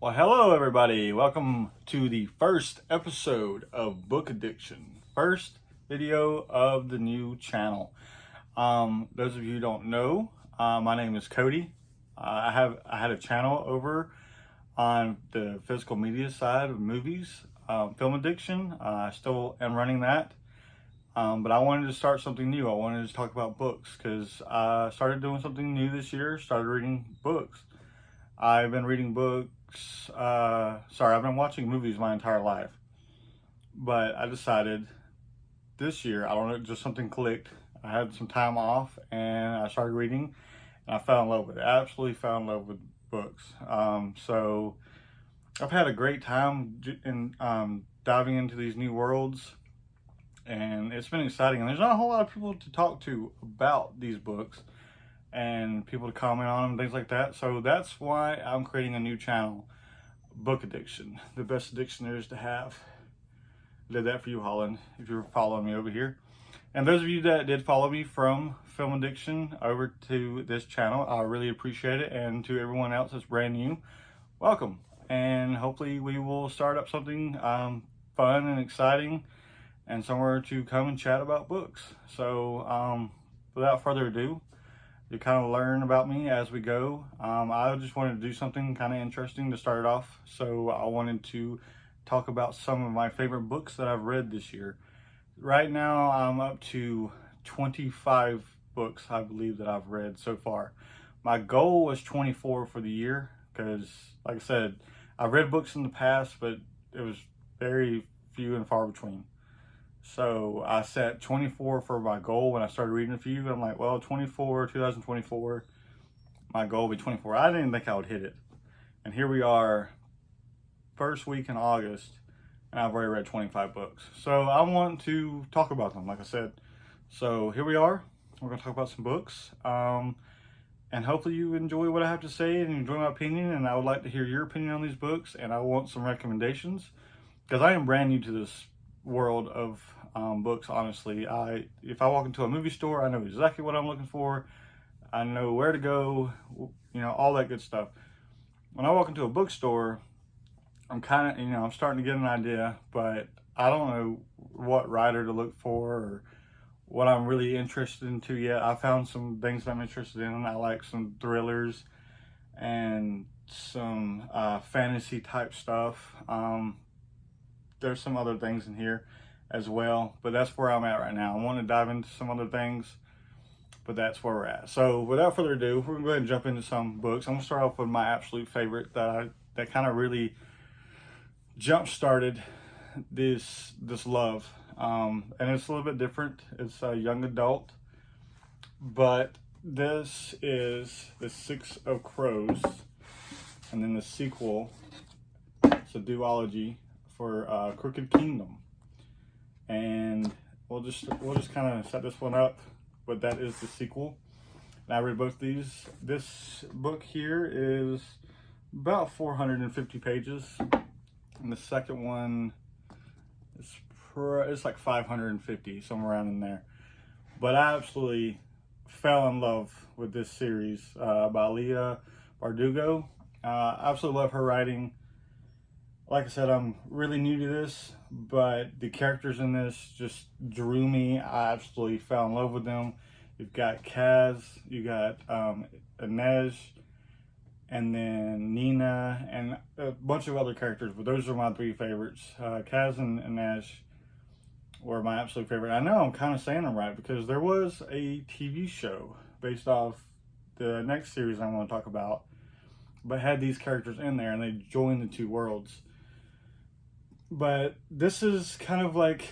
Well, hello everybody. Welcome to the first episode of Book Addiction. First video of the new channel. Those of you who don't know, my name is Cody. I had a channel over on the physical media side of movies, film addiction. I still am running that. But I wanted to start something new. I wanted to talk about books because I started doing something new this year, started reading books. I've been reading books, I've been watching movies my entire life. But I decided this year, I don't know, just something clicked. I had some time off and I started reading and I fell in love with it. I absolutely fell in love with books. So I've had a great time in diving into these new worlds, and it's been exciting. And there's not a whole lot of people to talk to about these books and people to comment on them, things like that. So that's why I'm creating a new channel, Book Addiction, the best addiction there is to have. I did that for you, Holland, if you're following me over here. And those of you that did follow me from film addiction over to this channel, I really appreciate it. And to everyone else that's brand new, welcome. And hopefully we will start up something fun and exciting and somewhere to come and chat about books. So without further ado, you kind of learn about me as we go. I just wanted to do something kind of interesting to start it off. So I wanted to talk about some of my favorite books that I've read this year. Right now, I'm up to 25 books, I believe, that I've read so far. My goal was 24 for the year because, like I said, I've read books in the past, but it was very few and far between. So I set 24 for my goal when I started reading a few. And I'm like, well, 2024, my goal will be 24. I didn't think I would hit it. And here we are, first week in August, and I've already read 25 books. So I want to talk about them, like I said. So here we are. We're going to talk about some books. And hopefully you enjoy what I have to say and enjoy my opinion. And I would like to hear your opinion on these books. And I want some recommendations because I am brand new to this world of books. Honestly, if I walk into a movie store, I know exactly what I'm looking for. I know where to go, all that good stuff. When I walk into a bookstore, I'm kind of, I'm starting to get an idea, but I don't know what writer to look for or what I'm really interested into yet. I found some things that I'm interested in. I like some thrillers and some fantasy type stuff. There's some other things in here as well, but that's where I'm at right now. I want to dive into some other things, but that's where we're at. So without further ado, we're gonna go ahead and jump into some books. I'm gonna start off with my absolute favorite that kind of really jump-started this love. And it's a little bit different. It's a young adult, but this is The Six of Crows, and then the sequel, it's a duology for Crooked Kingdom, and we'll just kind of set this one up, but that is the sequel. And I read both these. This book here is about 450 pages, and the second one is it's like 550, somewhere around in there. But I absolutely fell in love with this series by Leah Bardugo. I absolutely love her writing. Like I said, I'm really new to this, but the characters in this just drew me. I absolutely fell in love with them. You've got Kaz, you got Inej, and then Nina, and a bunch of other characters, but those are my three favorites. Kaz and Inej were my absolute favorite. I know I'm kind of saying them right because there was a TV show based off the next series I'm going to talk about, but had these characters in there and they joined the two worlds. But this is kind of like,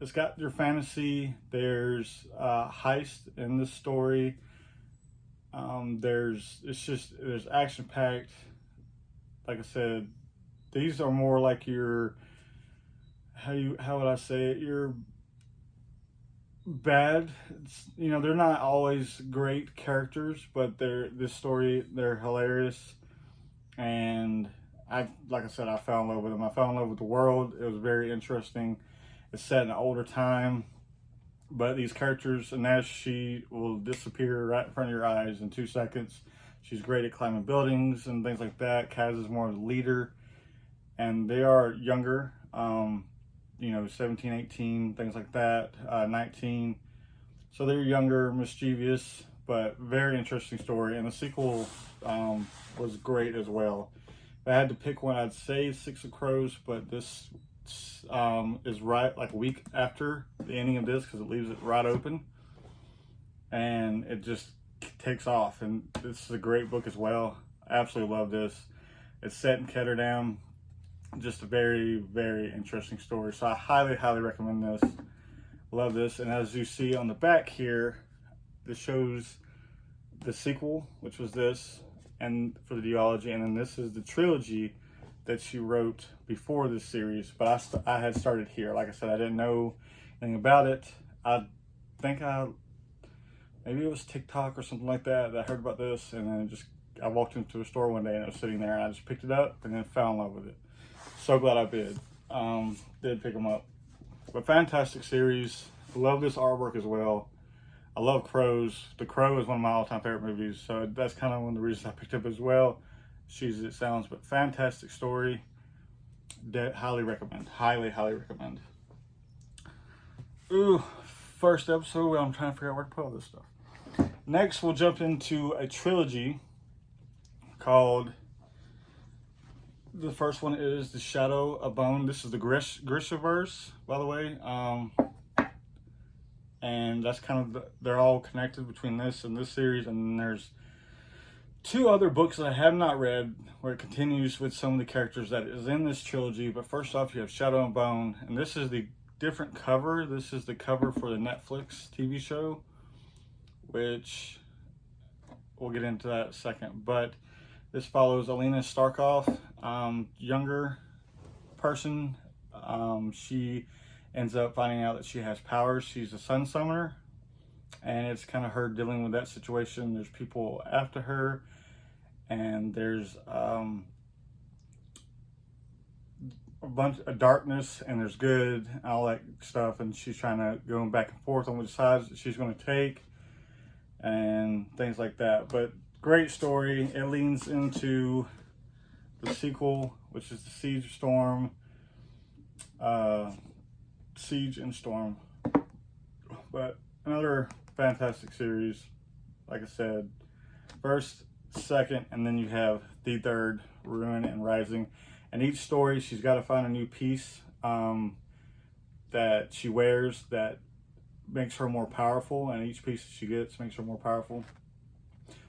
it's got your fantasy, there's heist in this story, there's action packed. Like I said, these are more like your, how would I say it, your bad, they're not always great characters, but they're hilarious. And like I said, I fell in love with them. I fell in love with the world. It was very interesting. It's set in an older time, but these characters, and as she will disappear right in front of your eyes in 2 seconds. She's great at climbing buildings and things like that. Kaz is more of a leader, and they are younger, you know, 17, 18, things like that, 19. So they're younger, mischievous, but very interesting story. And the sequel was great as well. If I had to pick one, I'd say Six of Crows, but this is right like a week after the ending of this because it leaves it right open. And it just takes off. And this is a great book as well. I absolutely love this. It's set in Ketterdam. Just a very, very interesting story. So I highly, highly recommend this. Love this. And as you see on the back here, this shows the sequel, which was this, and for the duology. And then this is the trilogy that she wrote before this series. But I had started here. Like I said, I didn't know anything about it. I think maybe it was TikTok or something like that I heard about this. And then I walked into a store one day and it was sitting there, and I just picked it up and then fell in love with it. So glad I did pick them up. But fantastic series. Love this artwork as well. I love Crows. The Crow is one of my all-time favorite movies, so that's kind of one of the reasons I picked up as well. Cheesy as it sounds, but fantastic story. Highly recommend. Highly, highly recommend. Ooh, first episode. I'm trying to figure out where to put all this stuff. Next, we'll jump into a trilogy called... The first one is The Shadow of Bone. This is the Grishaverse, by the way. And that's kind of, they're all connected between this and this series. And then there's two other books that I have not read where it continues with some of the characters that is in this trilogy. But first off, you have Shadow and Bone. And this is the different cover. This is the cover for the Netflix TV show, which we'll get into that in a second. But this follows Alina Starkov, younger person. She ends up finding out that she has powers. She's a sun summoner, and it's kind of her dealing with that situation. There's people after her, and there's a bunch of darkness, and there's good, and all that stuff, and she's trying to go back and forth on which sides that she's going to take, and things like that. But great story. It leans into the sequel, which is the Siege and Storm. But another fantastic series. Like I said, first, second, and then you have the third, Ruin and Rising. And each story, she's got to find a new piece that she wears that makes her more powerful, and each piece that she gets makes her more powerful.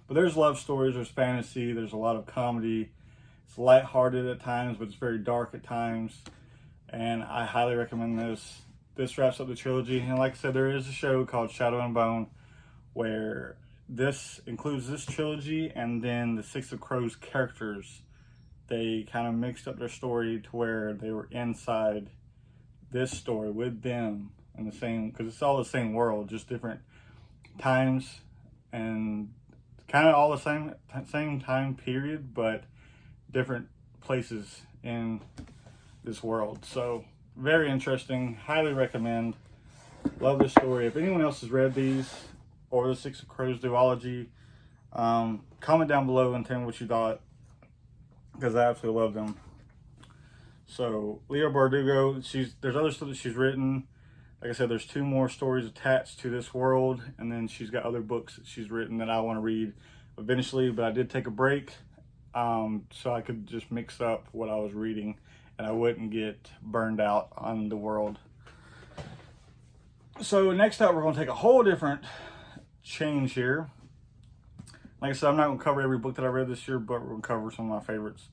But there's love stories, there's fantasy, there's a lot of comedy. It's lighthearted at times, but it's very dark at times. And I highly recommend this. This wraps up the trilogy. And like I said, there is a show called Shadow and Bone where this includes this trilogy and then the Six of Crows characters. They kind of mixed up their story to where they were inside this story with them in the same, because it's all the same world, just different times and kind of all the same time period, but different places in this world. So very interesting. Highly recommend. Love this story. If anyone else has read these or the Six of Crows duology, comment down below and tell me what you thought, because I absolutely love them. So Leo Bardugo, there's other stuff that she's written. Like I said, there's 2 more stories attached to this world, and then she's got other books that she's written that I want to read eventually, but I did take a break so I could just mix up what I was reading and I wouldn't get burned out on the world. So next up, we're going to take a whole different change here. Like I said, I'm not going to cover every book that I read this year, but we're going to cover some of my favorites.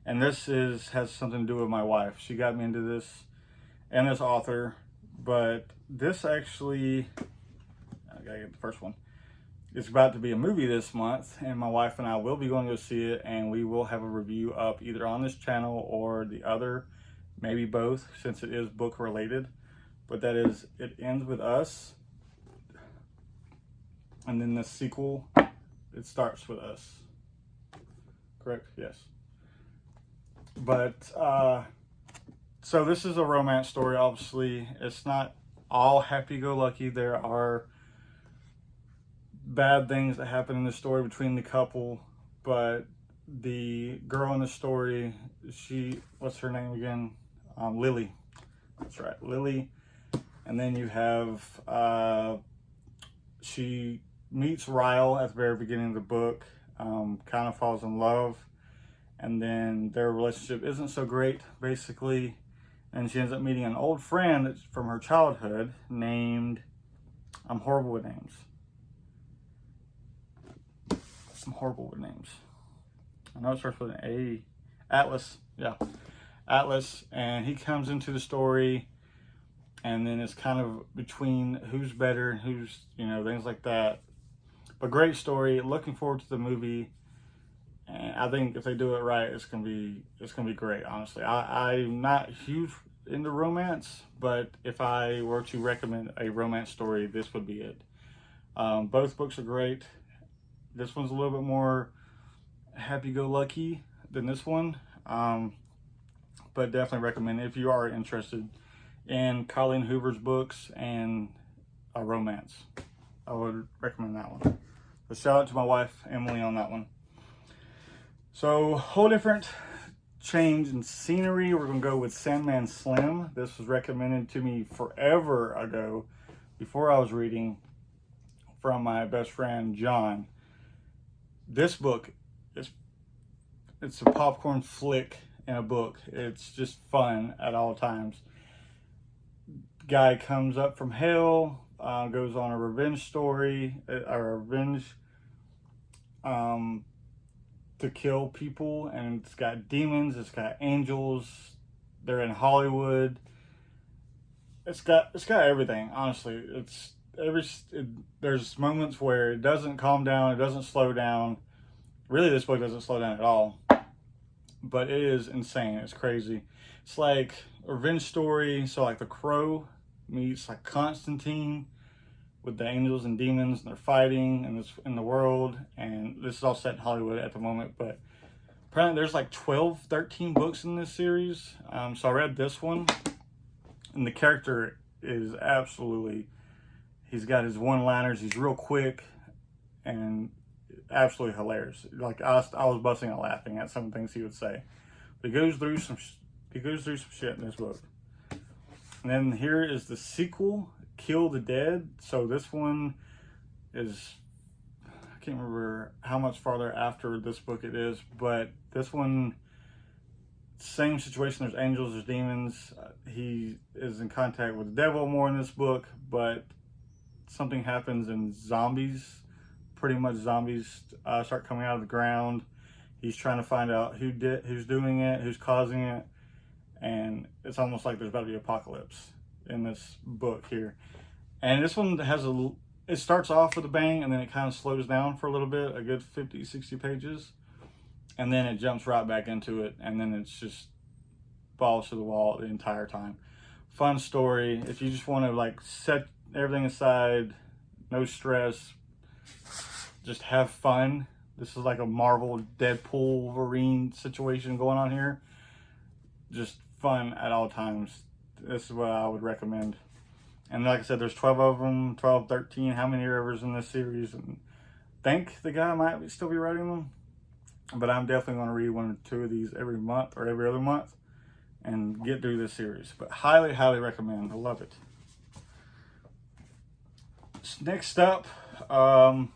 And this has something to do with my wife. She got me into this and this author. But this actually, I gotta get the first one. It's about to be a movie this month, and my wife and I will be going to go see it, and we will have a review up either on this channel or the other, maybe both, since it is book related. But that is It Ends With Us. And then the sequel, It Starts With Us. Correct? Yes. But, so this is a romance story, obviously. It's not all happy-go-lucky. There are bad things that happen in the story between the couple, but the girl in the story, what's her name again? Lily. That's right, Lily. And then you have, she meets Ryle at the very beginning of the book, kind of falls in love, and then their relationship isn't so great, basically. And she ends up meeting an old friend that's from her childhood named, I'm horrible with names. I know it starts with an A. Atlas. Yeah. Atlas. And he comes into the story, and then it's kind of between who's better and who's, things like that. But great story. Looking forward to the movie. And I think if they do it right, it's gonna be great. Honestly, I'm not huge into romance, but if I were to recommend a romance story, this would be it. Both books are great. This one's a little bit more happy-go-lucky than this one, but definitely recommend it if you are interested in Colleen Hoover's books and a romance. I would recommend that one. So shout out to my wife Emily on that one. So whole different change in scenery. We're gonna go with Sandman Slim. This was recommended to me forever ago, before I was reading, from my best friend John. This book it's a popcorn flick in a book. It's just fun at all times. Guy comes up from hell, goes on a revenge story, to kill people, and it's got demons, it's got angels, they're in Hollywood. It's got everything, honestly. There's moments where it doesn't calm down, it doesn't slow down. Really, this book doesn't slow down at all, but it is insane. It's crazy. It's like a revenge story. So like The Crow meets like Constantine, with the angels and demons, and they're fighting in the world. And this is all set in Hollywood at the moment, but apparently there's like 13 books in this series. So I read this one, and the character is absolutely, he's got his one-liners, he's real quick, and absolutely hilarious. Like I was busting out laughing at some things he would say. But he goes through some shit in this book. And then here is the sequel, Kill the Dead. So this one is, I can't remember how much farther after this book it is, but this one, same situation. There's angels, there's demons. He is in contact with the devil more in this book, but something happens and zombies, pretty much zombies, start coming out of the ground. He's trying to find out who's doing it, who's causing it, and it's almost like there's about to be apocalypse in this book here. And this one has it starts off with a bang, and then it kind of slows down for a little bit, a good 50, 60 pages, and then it jumps right back into it, and then it's just balls to the wall the entire time. Fun story. If you just want to like set everything aside, no stress, just have fun. This is like a Marvel Deadpool Wolverine situation going on here. Just fun at all times. This is what I would recommend. And like I said, there's 12 of them, 12, 13, how many are in this series? And I think the guy might still be writing them, but I'm definitely going to read 1 or 2 of these every month or every other month and get through this series. But highly, highly recommend. I love it. Next up, we're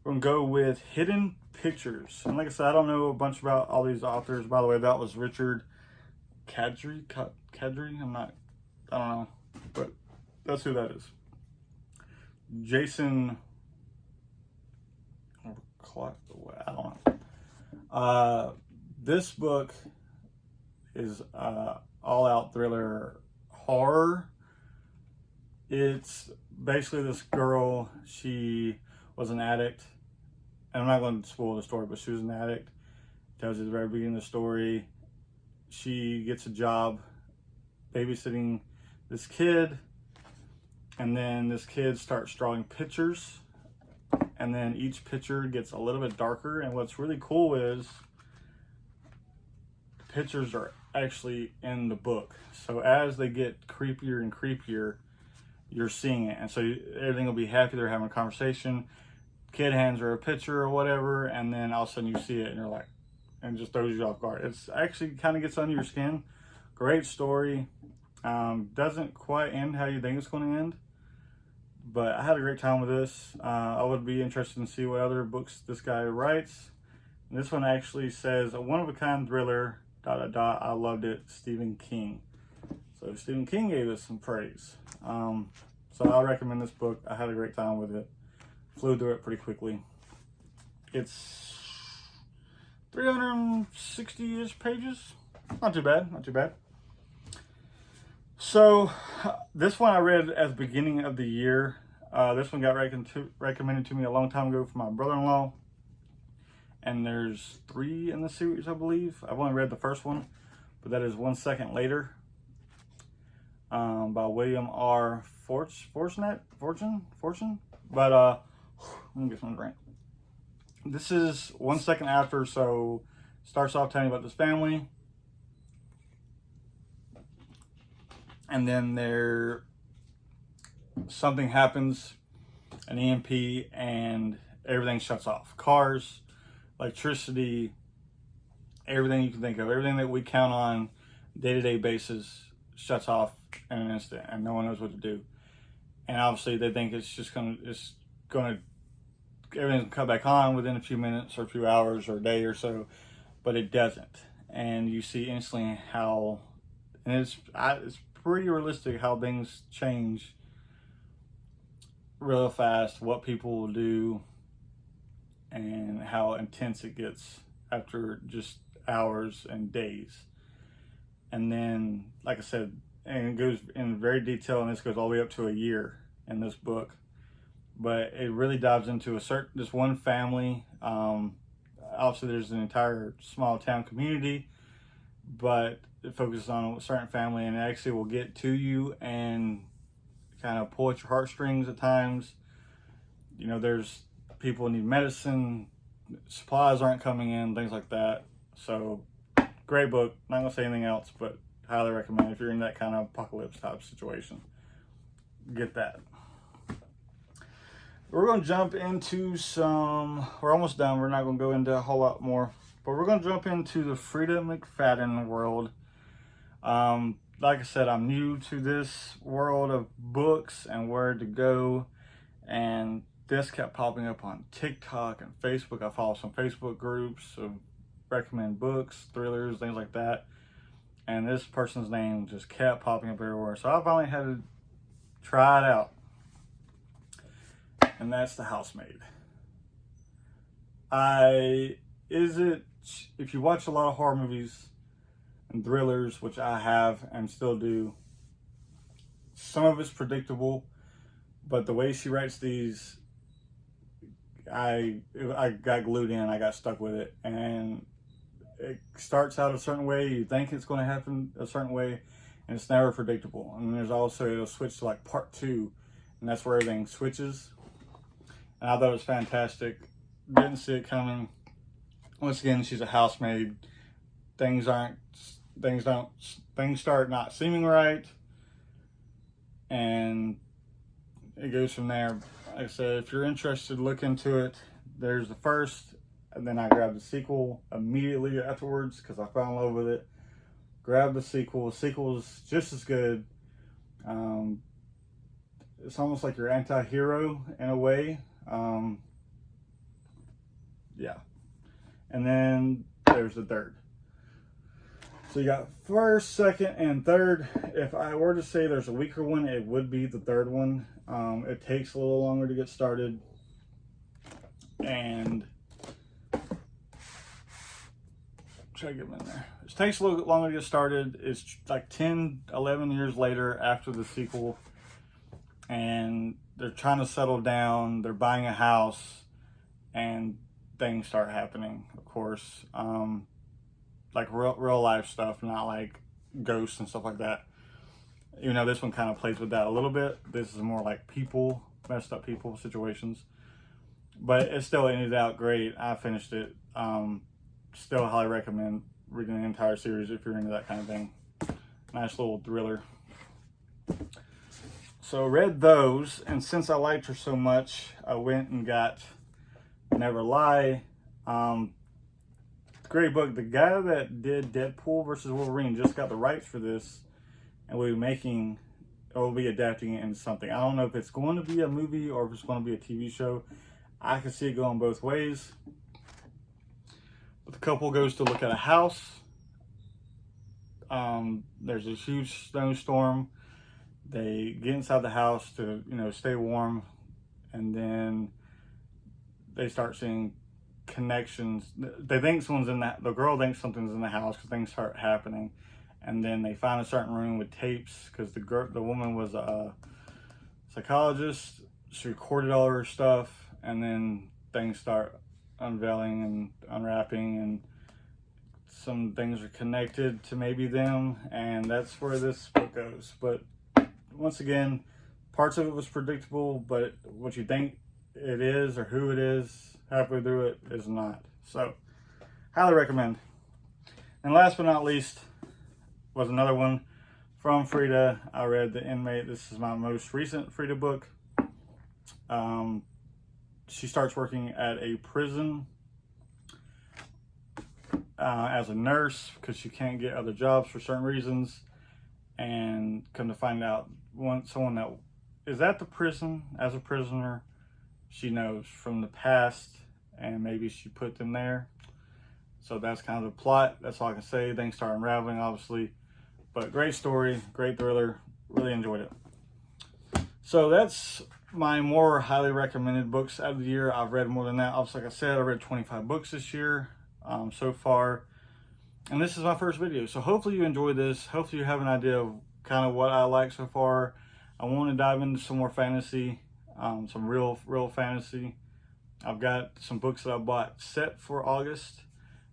going to go with Hidden Pictures. And like I said, I don't know a bunch about all these authors. By the way, that was Richard Kadri. I don't know, but that's who that is. Jason, I don't know. This book is all-out thriller horror. It's basically this girl, she was an addict. And I'm not going to spoil the story, but she was an addict. Tells you at the very beginning of the story. She gets a job babysitting this kid, and then this kid starts drawing pictures, and then each picture gets a little bit darker. And what's really cool is the pictures are actually in the book, so as they get creepier and creepier, you're seeing it. And so everything will be happy, they're having a conversation, kid hands her a picture or whatever, and then all of a sudden you see it and you're like, and it just throws you off guard. It's actually kind of gets under your skin. Great story. Doesn't quite end how you think it's going to end, but I had a great time with this. I would be interested to see what other books this guy writes. And this one actually says, a one-of-a-kind thriller, ... I loved it, Stephen King. So Stephen King gave us some praise. So I recommend this book. I had a great time with it. Flew through it pretty quickly. It's 360-ish pages. Not too bad, not too bad. So this one I read at the beginning of the year. This one got recommended to me a long time ago from my brother-in-law. And there's 3 in the series, I believe. I've only read the first one, but that is 1 Second Later, by William R. Fortune. But let me get some drink. This is 1 second after, so starts off telling you about this family, and then something happens, an EMP, and everything shuts off. Cars, electricity, everything you can think of, everything that we count on day-to-day basis shuts off in an instant, and no one knows what to do. And obviously they think everything's gonna come back on within a few minutes or a few hours or a day or so, but it doesn't. And you see instantly how, and it's pretty realistic how things change real fast, what people will do, and how intense it gets after just hours and days. And then, like I said, and it goes in very detail, and this goes all the way up to a year in this book. But it really dives into this one family. Obviously, there's an entire small town community, but it focuses on a certain family, and it actually will get to you and kind of pull at your heartstrings at times. You know, there's people need medicine, supplies aren't coming in, things like that. So, great book. Not gonna say anything else, but highly recommend if you're in that kind of apocalypse type situation. Get that. We're going to jump into we're almost done. We're not going to go into a whole lot more, but we're going to jump into the Frida McFadden world. Like I said, I'm new to this world of books and where to go, and this kept popping up on TikTok and Facebook. I follow some Facebook groups of recommend books, thrillers, things like that, and this person's name just kept popping up everywhere. So I finally had to try it out, and that's The Housemate. If you watch a lot of horror movies and thrillers, which I have and still do, some of it's predictable, but the way she writes these, I got glued in, I got stuck with it, and it starts out a certain way, you think it's going to happen a certain way, and it's never predictable. And there's also, it'll switch to like part 2, and that's where everything switches. And I thought it was fantastic. Didn't see it coming. Once again, she's a housemaid. Things start not seeming right, and it goes from there. Like I said, if you're interested, look into it. There's the first, and then I grabbed the sequel immediately afterwards because I fell in love with it. Grab the sequel. The sequel is just as good. It's almost like your anti-hero in a way. Yeah. And then there's the third. So you got first, second, and third. If I were to say there's a weaker one, it would be the third one. It takes a little longer to get started. And try to get them in there. It takes a little bit longer to get started. It's like 10, 11 years later after the sequel. And they're trying to settle down. They're buying a house. And things start happening, of course. Like real life stuff, not like ghosts and stuff like that. Even though this one kind of plays with that a little bit. This is more like people, messed up people situations. But it still ended out great. I finished it. Still highly recommend reading the entire series if you're into that kind of thing. Nice little thriller. So read those, and since I liked her so much, I went and got Never Lie. Great book. The guy that did Deadpool versus Wolverine just got the rights for this, and will be making, or will be adapting it into something. I don't know if it's going to be a movie or if it's going to be a TV show. I can see it going both ways. But the couple goes to look at a house. There's a huge snowstorm. They get inside the house to, stay warm, and then they start seeing connections. They think someone's in that. The girl thinks something's in the house because things start happening, and then they find a certain room with tapes because the woman was a psychologist. She recorded all her stuff, and then things start unveiling and unwrapping, and some things are connected to maybe them, and that's where this book goes. But once again, parts of it was predictable, but what you think it is or who it is halfway through it is not. So, highly recommend. And last but not least was another one from Frida. I read The Inmate. This is my most recent Frida book. She starts working at a prison as a nurse because she can't get other jobs for certain reasons, and come to find out, someone that is at the prison as a prisoner, she knows from the past, and maybe she put them there. So that's kind of the plot. That's all I can say. Things start unraveling, obviously, but great story, great thriller. Really enjoyed it. So that's my more highly recommended books out of the year. I've read more than that. Obviously, like I said, I read 25 books this year so far, and this is my first video. So hopefully you enjoy this. Hopefully you have an idea of kind of what I like so far. I want to dive into some more fantasy, some real fantasy. I've got some books that I bought set for August,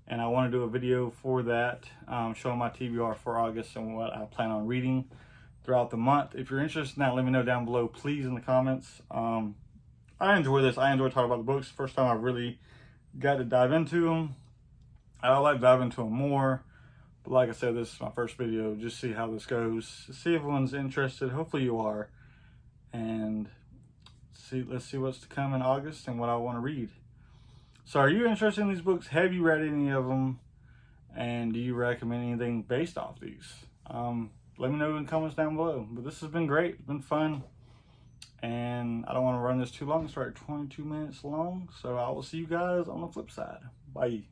and I want to do a video for that, showing my TBR for August and what I plan on reading throughout the month. If you're interested in that, let me know down below, please, in the comments. I enjoy this. I enjoy talking about the books. First time I really got to dive into them. I like diving into them more. But like I said, this is my first video. Just see how this goes. See if everyone's interested. Hopefully you are. And let's see what's to come in August and what I want to read. So are you interested in these books? Have you read any of them? And do you recommend anything based off these? Let me know in the comments down below. But this has been great. It's been fun. And I don't want to run this too long. It's right 22 minutes long. So I will see you guys on the flip side. Bye.